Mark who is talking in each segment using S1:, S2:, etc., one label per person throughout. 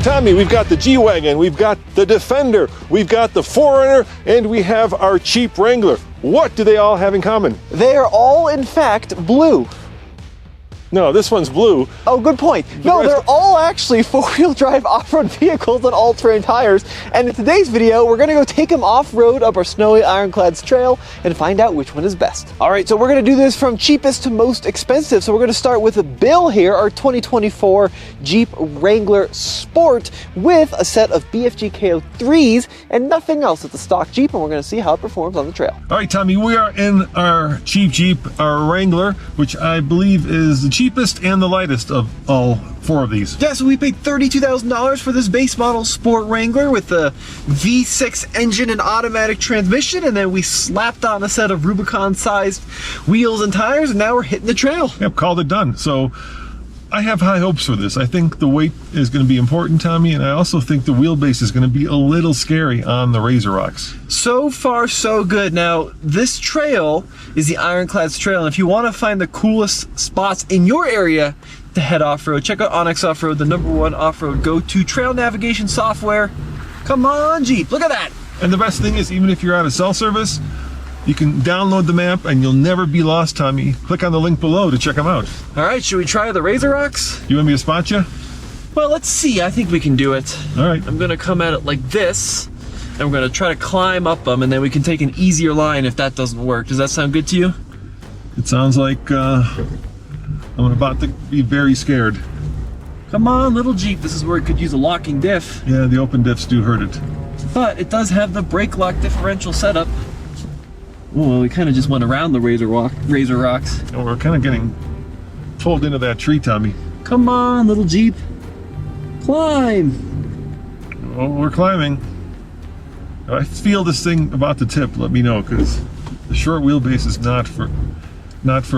S1: Tommy, we've got the G-Wagon, we've got the Defender, we've got the 4Runner, and we have our cheap Wrangler. What do they all have in common?
S2: They are all, in fact, blue.
S1: No, this one's blue.
S2: Oh, good point. No, they're all actually four-wheel drive off-road vehicles on all-terrain tires. And in today's video, we're gonna go take them off-road up our snowy Ironclads trail and find out which one is best. All right, so we're gonna do this from cheapest to most expensive. So we're gonna start with Bill here, our 2024 Jeep Wrangler Sport with a set of BFG KO3s and nothing else. It's a stock Jeep, and we're gonna see how it performs on the trail.
S1: All right, Tommy, we are in our cheap Jeep, our Wrangler, which I believe is the cheapest and the lightest of all four of these.
S2: Yeah, so we paid $32,000 for this base model Sport Wrangler with the V6 engine and automatic transmission, and then we slapped on a set of Rubicon-sized wheels and tires, and now we're hitting the trail.
S1: Yep, called it done. So I have high hopes for this. I think the weight is going to be important, Tommy, and I also think the wheelbase is going to be a little scary on the Razor Rocks.
S2: So far, so good. Now, this trail is the Ironclads Trail, and if you want to find the coolest spots in your area to head off-road, check out Onyx Off-Road, the #1 off-road go-to trail navigation software. Come on, Jeep, look at that.
S1: And the best thing is, even if you're out of cell service, you can download the map and you'll never be lost, Tommy. Click on the link below to check them out.
S2: All right, should we try the Razor Rocks?
S1: You want me to spot you?
S2: Well, let's see. I think we can do it.
S1: All right.
S2: I'm gonna come at it like this, and we're gonna try to climb up them, and then we can take an easier line if that doesn't work. Does that sound good to you?
S1: It sounds like I'm about to be very scared.
S2: Come on, little Jeep. This is where it could use a locking diff.
S1: Yeah, the open diffs do hurt it.
S2: But it does have the brake lock differential setup. Well, we kind of just went around the Razor Rocks.
S1: And we're kind of getting pulled into that tree, Tommy.
S2: Come on, little Jeep. Climb.
S1: Oh, we're climbing. If I feel this thing about to tip, let me know, because the short wheelbase is not for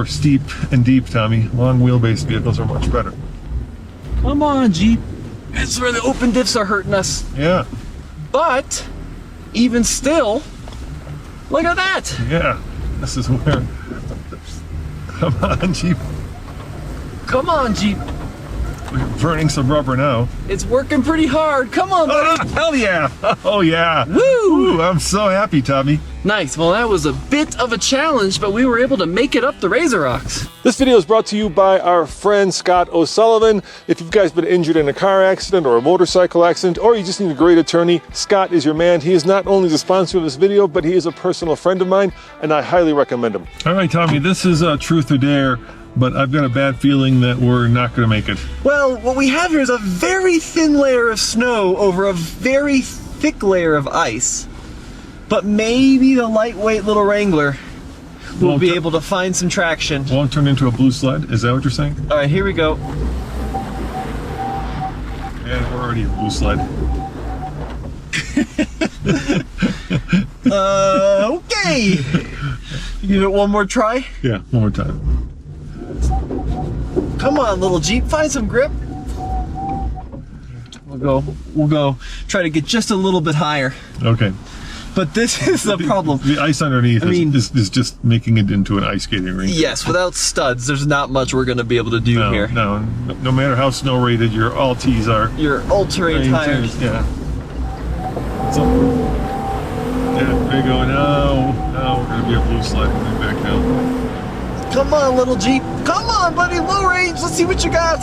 S1: steep and deep, Tommy. Long wheelbase vehicles are much better.
S2: Come on, Jeep. That's where the open diffs are hurting us.
S1: Yeah.
S2: But even still, look at that.
S1: Yeah. This is where. Come on, Jeep.
S2: Come on, Jeep.
S1: We're burning some rubber now.
S2: It's working pretty hard. Come on, buddy.
S1: Oh, hell yeah. Oh, yeah.
S2: Woo!
S1: Ooh, I'm so happy, Tommy.
S2: Nice. Well, that was a bit of a challenge, but we were able to make it up the Razor Rocks.
S1: This video is brought to you by our friend Scott O'Sullivan. If you've guys been injured in a car accident or a motorcycle accident, or you just need a great attorney, Scott is your man. He is not only the sponsor of this video, but he is a personal friend of mine, and I highly recommend him. All right, Tommy, this is truth or dare, but I've got a bad feeling that we're not going to make it.
S2: Well, what we have here is a very thin layer of snow over a very thick layer of ice. But maybe the lightweight little Wrangler will be able to find some traction.
S1: Won't turn into a blue sled? Is that what you're saying?
S2: All right, here we go.
S1: Yeah, we're already a blue sled.
S2: Okay. Give it one more try.
S1: Yeah, one more time.
S2: Come on, little Jeep, find some grip. We'll go try to get just a little bit higher.
S1: Okay.
S2: But this is the problem.
S1: The ice underneath is just making it into an ice skating rink.
S2: Yes, without studs, there's not much we're going to be able to do here.
S1: No matter how snow rated your all-T's are.
S2: Your all-terrain tires.
S1: Yeah. So, yeah, there you go. Now we're going to be a blue sled coming back down.
S2: Come on, little Jeep. Come on, buddy, low range. Let's see what you got.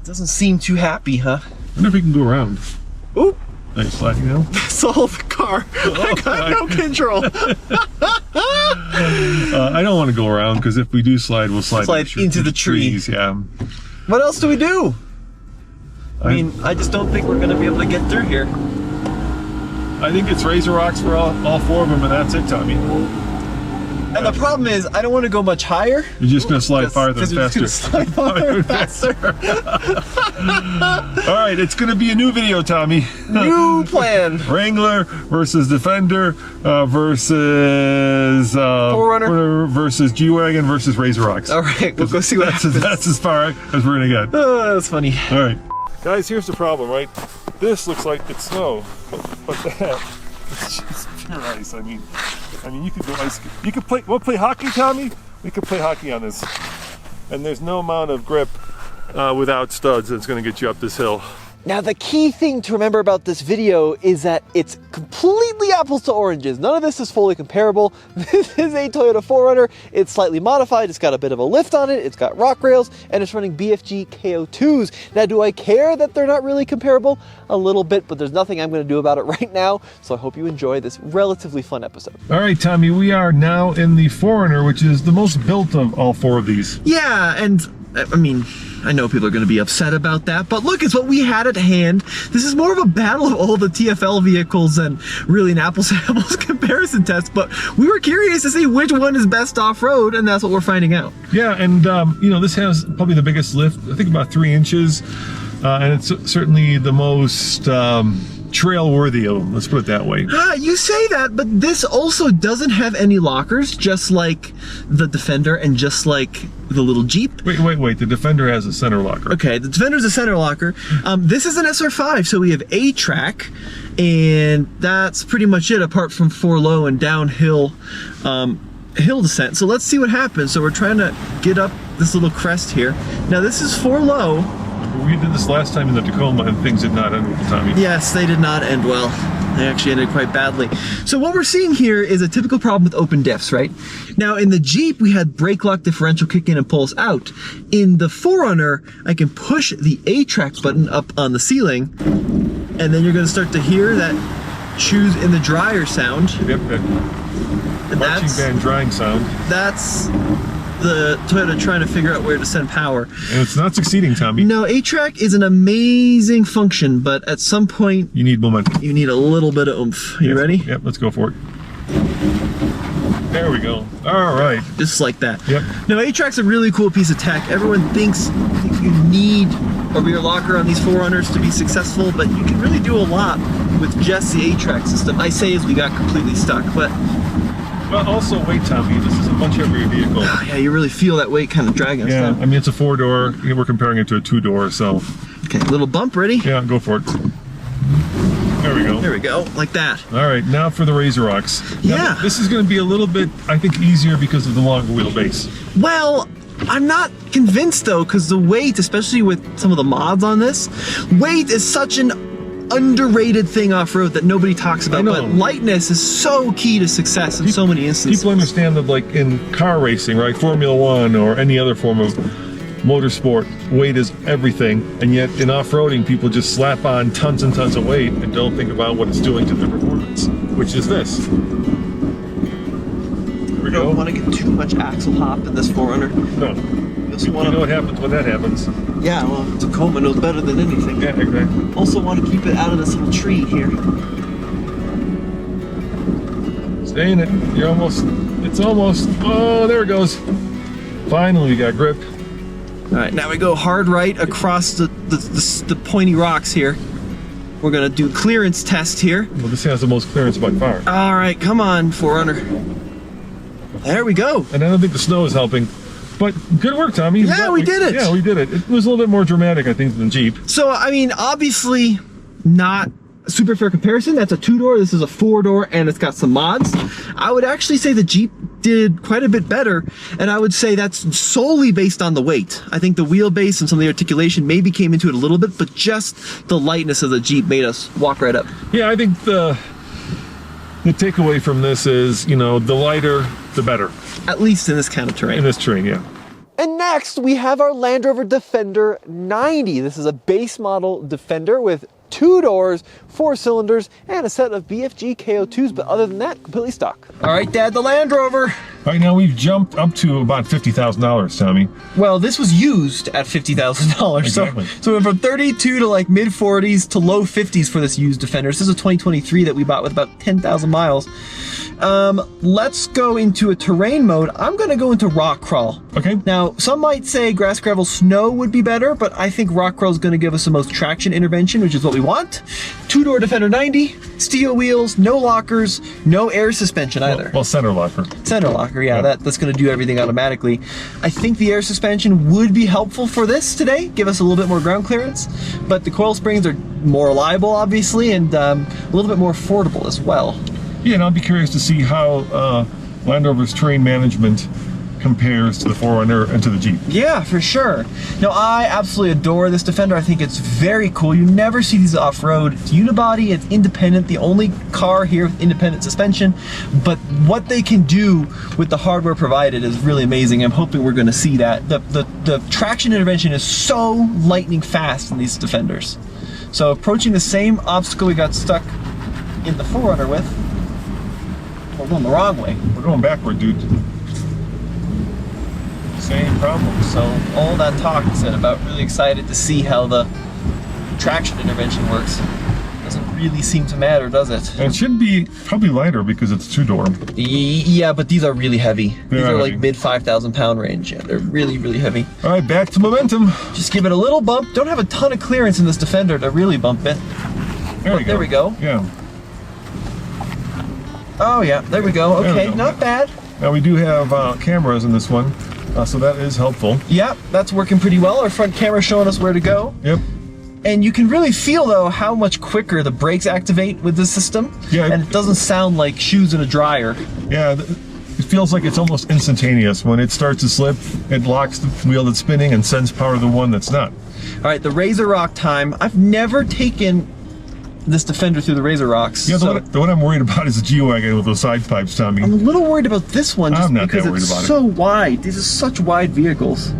S2: Doesn't seem too happy, huh?
S1: I wonder if we can go around.
S2: Oop.
S1: Are you sliding now?
S2: That's all the car. I got no control.
S1: I don't want to go around, because if we do slide, we'll slide
S2: into the trees.
S1: Yeah.
S2: What else do we do? I mean, I just don't think we're going to be able to get through here.
S1: I think it's Razor Rocks for all four of them, and that's it, Tommy.
S2: And the problem is, I don't want to go much higher.
S1: You're just going to slide farther and faster.
S2: Slide farther and faster.
S1: All right, it's going to be a new video, Tommy.
S2: New plan.
S1: Wrangler versus Defender versus
S2: 4Runner
S1: versus G-Wagon versus Razor Rocks.
S2: All right, we'll go see what happens.
S1: That's as far as we're going to get.
S2: Oh, that's funny.
S1: All right. Guys, here's the problem, right? This looks like it's snow, but that, it's just pure ice. I mean, you could go ice. You could play. We'll play hockey, Tommy. We could play hockey on this, and there's no amount of grip without studs that's going to get you up this hill.
S2: Now, the key thing to remember about this video is that it's completely apples to oranges. None of this is fully comparable. This is a Toyota 4Runner. It's slightly modified. It's got a bit of a lift on it. It's got rock rails, and it's running BFG KO2s. Now, do I care that they're not really comparable? A little bit, but there's nothing I'm going to do about it right now. So I hope you enjoy this relatively fun episode.
S1: All right, Tommy, we are now in the 4Runner, which is the most built of all four of these.
S2: Yeah, and I mean, I know people are going to be upset about that, but look, it's what we had at hand. This is more of a battle of all the TFL vehicles than really an apples to apples comparison test, but we were curious to see which one is best off-road, and that's what we're finding out.
S1: Yeah, and you know, this has probably the biggest lift, I think about 3 inches, and it's certainly the most trail worthy of them, let's put it that way.
S2: You say that, but this also doesn't have any lockers, just like the Defender and just like the little Jeep.
S1: Wait, the Defender has a center locker.
S2: Okay, the Defender's a center locker. This is an SR5, so we have A-track, and that's pretty much it, apart from 4 low and downhill hill descent. So let's see what happens. So we're trying to get up this little crest here. Now this is 4 low.
S1: We did this last time in the Tacoma and things did not end well, Tommy.
S2: Yes, they did not end well. They actually ended quite badly. So what we're seeing here is a typical problem with open diffs, right? Now in the Jeep, we had brake lock differential kick in and pulls out. In the 4Runner, I can push the A-track button up on the ceiling, and then you're gonna start to hear that shoes in the dryer sound.
S1: Yep,
S2: and
S1: marching band drying sound.
S2: That's the Toyota trying to figure out where to send power.
S1: And it's not succeeding, Tommy.
S2: No, A-track is an amazing function, but at some point
S1: you need momentum.
S2: You need a little bit of oomph. You ready?
S1: Yep, let's go for it. There we go. All right.
S2: Just like that.
S1: Yep.
S2: Now, A-track's a really cool piece of tech. Everyone thinks you need a rear locker on these 4Runners to be successful, but you can really do a lot with just the A-track system. I say as we got completely stuck, but
S1: well, also, wait, Tommy, this is a much heavier vehicle.
S2: Yeah, you really feel that weight kind of dragging us down.
S1: I mean, it's a 4-door. We're comparing it to a 2-door, so.
S2: Okay, little bump, ready?
S1: Yeah, go for it. There we go.
S2: There we go, like that.
S1: All right, now for the Razor Rocks.
S2: Yeah.
S1: Now, this is going to be a little bit, I think, easier because of the longer wheelbase.
S2: Well, I'm not convinced though, because the weight, especially with some of the mods on this, weight is such an underrated thing off-road that nobody talks about, but lightness is so key to success in so many instances.
S1: People understand that, like in car racing, right, Formula One or any other form of motorsport, weight is everything, and yet in off-roading people just slap on tons and tons of weight and don't think about what it's doing to their performance, which is this. There we go.
S2: Don't want to get too much axle hop in this 4Runner.
S1: No. You know what happens when that happens.
S2: Yeah, well, Tacoma knows better than anything.
S1: Yeah, exactly.
S2: Also want to keep it out of this little tree here.
S1: Stay in it. You're almost, it's almost, oh, there it goes. Finally, we got grip.
S2: All right, now we go hard right across the pointy rocks here. We're gonna do clearance test here.
S1: Well, this has the most clearance by far.
S2: All right, come on, 4Runner. There we go.
S1: And I don't think the snow is helping. But good work, Tommy.
S2: Yeah, we did it.
S1: Yeah, we did it. It was a little bit more dramatic, I think, than Jeep.
S2: So, I mean, obviously not a super fair comparison. That's a 2-door, this is a 4-door, and it's got some mods. I would actually say the Jeep did quite a bit better, and I would say that's solely based on the weight. I think the wheelbase and some of the articulation maybe came into it a little bit, but just the lightness of the Jeep made us walk right up.
S1: Yeah, I think the takeaway from this is, you know, the lighter, the better.
S2: At least in this kind of terrain.
S1: In this terrain, yeah.
S2: And next, we have our Land Rover Defender 90. This is a base model Defender with 2 doors, 4 cylinders, and a set of BFG KO2s, but other than that, completely stock. All right, Dad, the Land Rover.
S1: Right now, we've jumped up to about $50,000, Tommy.
S2: Well, this was used at $50,000.
S1: Exactly.
S2: So we went from 32 to like mid 40s to low 50s for this used Defender. This is a 2023 that we bought with about 10,000 miles. Let's go into a terrain mode. I'm gonna go into rock crawl.
S1: Okay.
S2: Now, some might say grass, gravel, snow would be better, but I think rock crawl is gonna give us the most traction intervention, which is what we want. 2-door Defender 90, steel wheels, no lockers, no air suspension either.
S1: Well, center locker.
S2: Center locker, yeah, that's gonna do everything automatically. I think the air suspension would be helpful for this today, give us a little bit more ground clearance, but the coil springs are more reliable, obviously, and a little bit more affordable as well.
S1: Yeah, and I'll be curious to see how Land Rover's terrain management compares to the 4Runner and to the Jeep.
S2: Yeah, for sure. No, I absolutely adore this Defender. I think it's very cool. You never see these off-road. It's unibody, it's independent, the only car here with independent suspension. But what they can do with the hardware provided is really amazing. I'm hoping we're going to see that. The traction intervention is so lightning fast in these Defenders. So approaching the same obstacle we got stuck in the 4Runner with, we're going the wrong way.
S1: We're going backward, dude. Same problem.
S2: So all that talk said about really excited to see how the traction intervention works. Doesn't really seem to matter, does it?
S1: And it should be probably lighter because it's two-door.
S2: Yeah, but these are really heavy. These are like
S1: heavy.
S2: mid 5,000 pound range. Yeah, they're really, really heavy.
S1: All right, back to momentum.
S2: Just give it a little bump. Don't have a ton of clearance in this Defender to really bump it.
S1: There
S2: we go.
S1: Yeah.
S2: Oh yeah, there we go. Okay, not bad.
S1: Now we do have cameras in this one, so that is helpful.
S2: Yep, that's working pretty well. Our front camera showing us where to go.
S1: Yep.
S2: And you can really feel though how much quicker the brakes activate with this system.
S1: Yeah.
S2: And it doesn't sound like shoes in a dryer.
S1: Yeah, it feels like it's almost instantaneous. When it starts to slip, it locks the wheel that's spinning and sends power to the one that's not.
S2: All right, the Razor Rock time. I've never taken this Defender through the Razor Rocks.
S1: Yeah, the one I'm worried about is the G-Wagon with those side pipes, Tommy.
S2: I'm a little worried about this one just
S1: I'm not
S2: because
S1: that worried
S2: it's
S1: about it.
S2: so wide. These are such wide vehicles.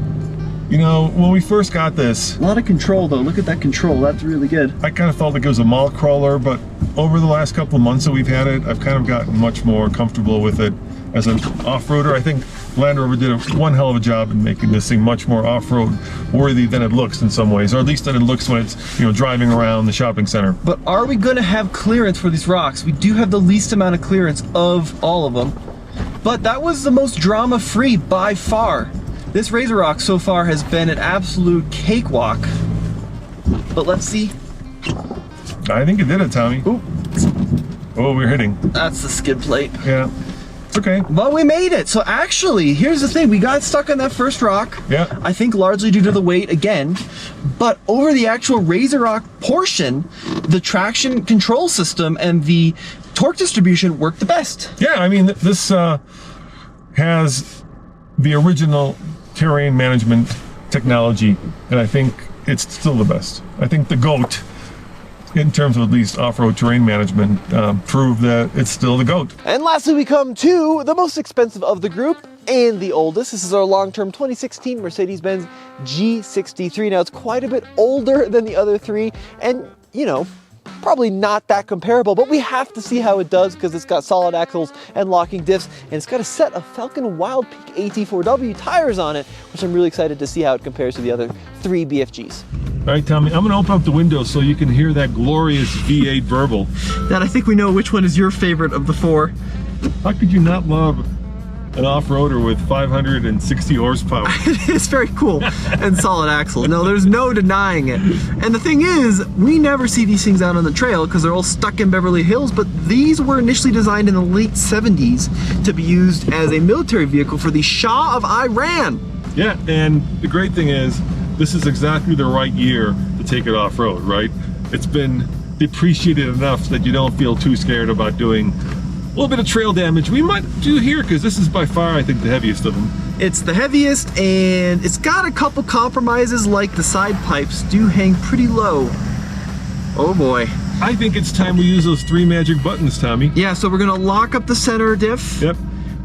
S1: You know, when we first got this,
S2: A lot of control though. Look at that control. That's really good.
S1: I kind of felt like it was a mall crawler, but over the last couple of months that we've had it, I've kind of gotten much more comfortable with it as an off-roader. I think Land Rover did one hell of a job in making this thing much more off-road worthy than it looks in some ways, or at least than it looks when it's, you know, driving around the shopping center.
S2: But are we going to have clearance for these rocks? We do have the least amount of clearance of all of them, but that was the most drama-free by far. This Razor Rock so far has been an absolute cakewalk. But let's see.
S1: I think it did it, Tommy.
S2: Ooh,
S1: Oh, we're hitting.
S2: that's the skid plate.
S1: Yeah, it's okay.
S2: But we made it. So actually, here's the thing. We got stuck on that first rock.
S1: Yeah.
S2: I think largely due to the weight again. But over the actual Razor Rock portion, the traction control system and the torque distribution worked the best.
S1: Yeah, I mean, this has the original terrain management technology, and I think it's still the best. I think the GOAT, in terms of at least off-road terrain management, proved that it's still the GOAT.
S2: And lastly, we come to the most expensive of the group and the oldest. This is our long-term 2016 Mercedes-Benz G63. Now, it's quite a bit older than the other three, and, you know, probably not that comparable, but we have to see how it does because it's got solid axles and locking diffs, and it's got a set of Falcon Wildpeak AT4W tires on it, which I'm really excited to see how it compares to the other three BFGs.
S1: All right, Tommy, I'm going to open up the window so you can hear that glorious V8 burble.
S2: Dad, I think we know which one is your favorite of the four.
S1: How could you not love an off-roader with 560 horsepower?
S2: It's very cool and solid axles. No, there's no denying it. And the thing is, we never see these things out on the trail because they're all stuck in Beverly Hills, but these were initially designed in the late 70s to be used as a military vehicle for the Shah of Iran.
S1: Yeah, and the great thing is, this is exactly the right year to take it off-road, right? It's been depreciated enough that you don't feel too scared about doing a little bit of trail damage. We might do here because this is by far, I think, the heaviest of them.
S2: It's the heaviest, and it's got a couple compromises, like the side pipes do hang pretty low. Oh boy.
S1: I think it's time we use those three magic buttons, Tommy.
S2: Yeah, so we're gonna lock up the center diff.
S1: Yep.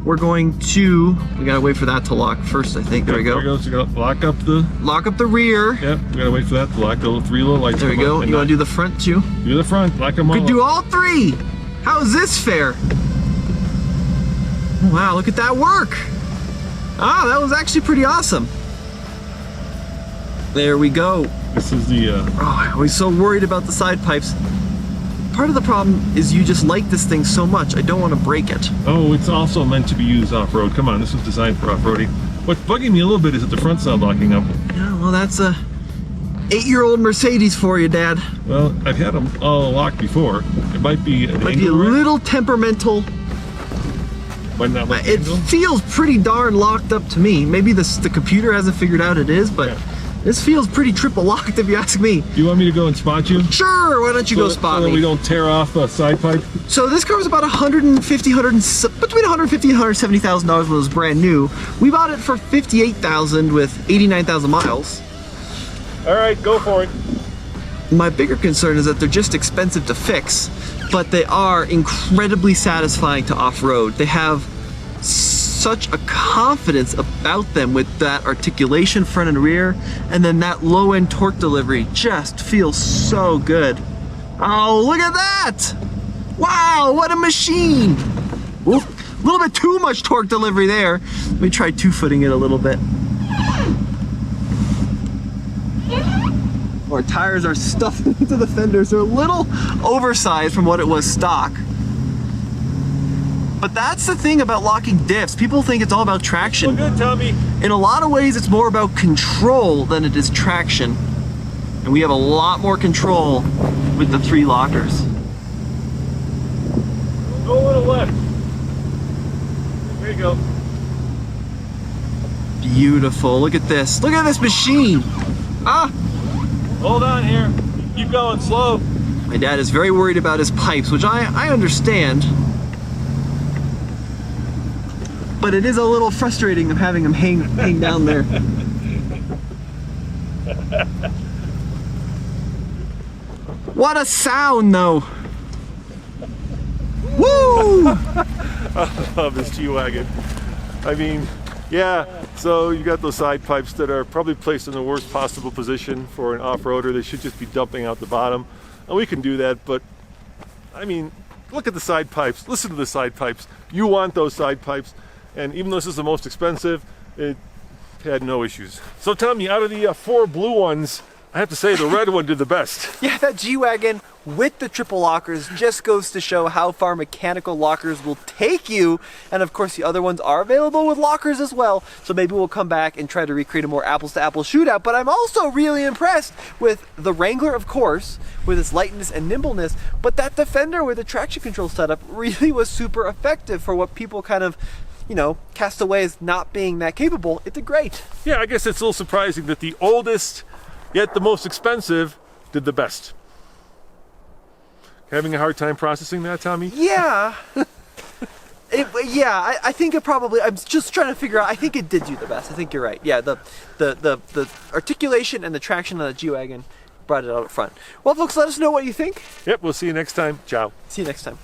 S2: We're going to, we gotta wait for that to lock first, I think. There we go.
S1: There we go. So you're gonna lock up the.
S2: Lock up the rear.
S1: Yep. We gotta wait for that to lock. The three little lights.
S2: There we
S1: come
S2: go.
S1: up,
S2: You wanna do the front too?
S1: Do the front. Lock them all.
S2: Could do all three. How is this fair? Wow, look at that work. Ah, that was actually pretty awesome. There we go.
S1: This is the.
S2: Oh, I was so worried about the side pipes. Part of the problem is you just like this thing so much, I don't want to break it.
S1: Oh, it's also meant to be used off-road. Come on, this was designed for off-roading. What's bugging me a little bit is that the front's not locking up.
S2: Yeah, well, that's a 8-year-old Mercedes for you, Dad.
S1: Well, I've had them all locked before. It might be an
S2: Might be a
S1: angle
S2: little temperamental.
S1: but not much
S2: It
S1: angle.
S2: feels pretty darn locked up to me. Maybe the computer hasn't figured out it is, but
S1: Yeah.
S2: This feels pretty triple locked if you ask me.
S1: You want me to go and spot you?
S2: Sure, why don't you go spot
S1: so
S2: me?
S1: we don't tear off a side pipe?
S2: So this car was about between $150,000 and $170,000 when it was brand new. We bought it for $58,000 with 89,000 miles.
S1: All right, go for it.
S2: My bigger concern is that they're just expensive to fix, but they are incredibly satisfying to off-road. They have such a confidence about them with that articulation front and rear, and then that low-end torque delivery just feels so good. Oh, look at that! Wow, what a machine! Oof, a little bit too much torque delivery there. Let me try two-footing it a little bit. Our tires are stuffed into the fenders. They're a little oversized from what it was stock. But that's the thing about locking diffs. People think it's all about traction.
S1: Well, good, Tommy.
S2: In a lot of ways, it's more about control than it is traction. And we have a lot more control with the 3 lockers.
S1: Go a little left. There you go.
S2: Beautiful. Look at this. Look at this machine. Ah!
S1: Hold on here. Keep going slow.
S2: My dad is very worried about his pipes, which I understand. But it is a little frustrating of having him hang down there. What a sound, though. Woo!
S1: I love this G-Wagon. I mean, yeah, so you got those side pipes that are probably placed in the worst possible position for an off-roader. They should just be dumping out the bottom. And we can do that, but I mean, look at the side pipes. Listen to the side pipes. You want those side pipes. And even though this is the most expensive, it had no issues. So Tommy, out of the 4 blue ones, I have to say the red one did the best.
S2: Yeah, that G-Wagon with the triple lockers just goes to show how far mechanical lockers will take you. And of course the other ones are available with lockers as well. So maybe we'll come back and try to recreate a more apples to apples shootout. But I'm also really impressed with the Wrangler, of course, with its lightness and nimbleness. But that Defender with the traction control setup really was super effective for what people kind of, you know, cast away as not being that capable. It did great.
S1: Yeah, I guess it's a little surprising that the oldest, yet the most expensive, did the best. Having a hard time processing that, Tommy?
S2: Yeah. I think it probably, I'm just trying to figure out, I think it did do the best. I think you're right. Yeah, the articulation and the traction on the G-Wagon brought it out up front. Well, folks, let us know what you think.
S1: Yep, we'll see you next time. Ciao.
S2: See you next time.